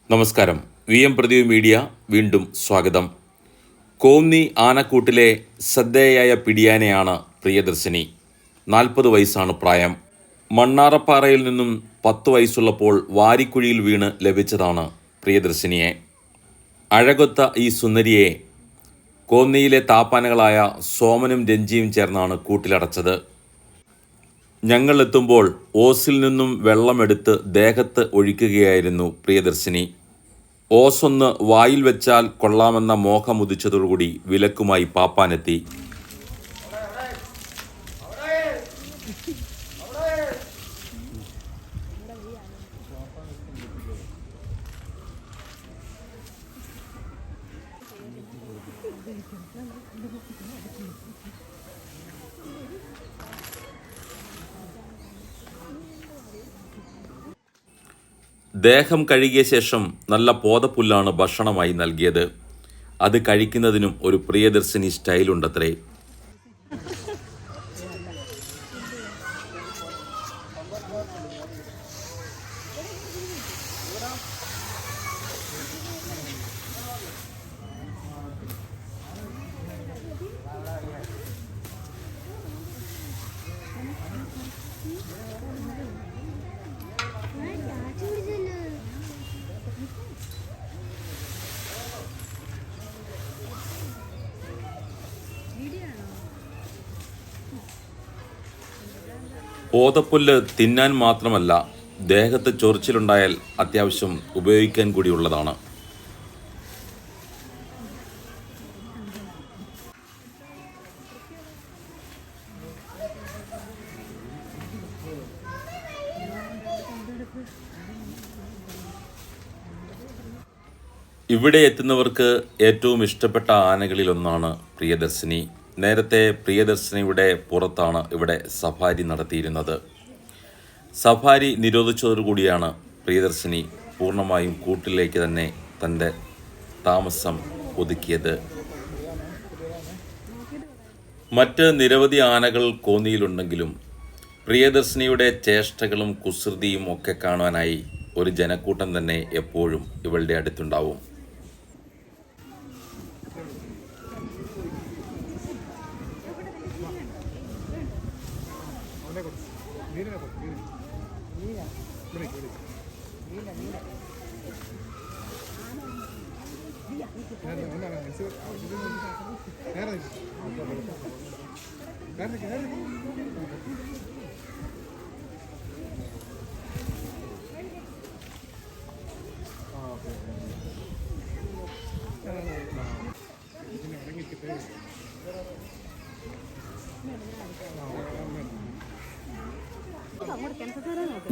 നമസ്കാരം. VM Pradeep media വീണ്ടും സ്വാഗതം. കോന്നി ആനക്കൂട്ടിലെ ശ്രദ്ധേയായ പിടിയാനയാണ് പ്രിയദർശിനി. 40 വയസ്സാണ് പ്രായം. മണ്ണാറപ്പാറയിൽ നിന്നും 10 വയസ്സുള്ളപ്പോൾ വാരിക്കുഴിയിൽ വീണ് ലഭിച്ചതാണ് പ്രിയദർശിനിയെ. അഴകൊത്ത ഈ സുന്ദരിയെ കോന്നിയിലെ താപ്പാനകളായ സോമനും രഞ്ജിയും ചേർന്നാണ് കൂട്ടിലടച്ചത്. ഞങ്ങൾ എത്തുമ്പോൾ ഓസിൽ നിന്നും വെള്ളമെടുത്ത് ദേഹത്ത് ഒഴിക്കുകയായിരുന്നു പ്രിയദർശിനി. ഓസൊന്ന് വായിൽ വെച്ചാൽ കൊള്ളാമെന്ന മോഹമുദിച്ചതോടുകൂടി വിലക്കുമായി പാപ്പാനെത്തി. ദേഹം കഴുകിയ ശേഷം നല്ല പോതപ്പുല്ലാണ് ഭക്ഷണമായി നൽകിയത്. അത് കഴിക്കുന്നതിനും ഒരു പ്രിയദർശിനി സ്റ്റൈലുണ്ടത്രേ. പോതപ്പുല്ല് തിന്നാൻ മാത്രമല്ല, ദേഹത്ത് ചൊറിച്ചിലുണ്ടായാൽ അത്യാവശ്യം ഉപയോഗിക്കാൻ കൂടിയുള്ളതാണ്. ഇവിടെ എത്തുന്നവർക്ക് ഏറ്റവും ഇഷ്ടപ്പെട്ട ആനകളിലൊന്നാണ് പ്രിയദർശിനി. നേരത്തെ പ്രിയദർശിനിയുടെ പുറത്താണ് ഇവിടെ സഫാരി നടത്തിയിരുന്നത്. സഫാരി നിരോധിച്ചതോടുകൂടിയാണ് പ്രിയദർശിനി പൂർണ്ണമായും കൂട്ടിലേക്ക് തന്നെ തൻ്റെ താമസം ഒതുക്കിയത്. മറ്റ് നിരവധി ആനകൾ കോന്നിയിലുണ്ടെങ്കിലും പ്രിയദർശിനിയുടെ ചേഷ്ടകളും കുസൃതിയും ഒക്കെ കാണാനായി ഒരു ജനക്കൂട്ടം തന്നെ എപ്പോഴും ഇവളുടെ അടുത്തുണ്ടാവും.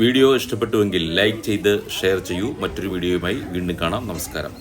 വീഡിയോ ഇഷ്ടപ്പെട്ടുവെങ്കിൽ ലൈക്ക് ചെയ്ത് ഷെയർ ചെയ്യൂ. മറ്റൊരു വീഡിയോയുമായി വീണ്ടും കാണാം. നമസ്കാരം.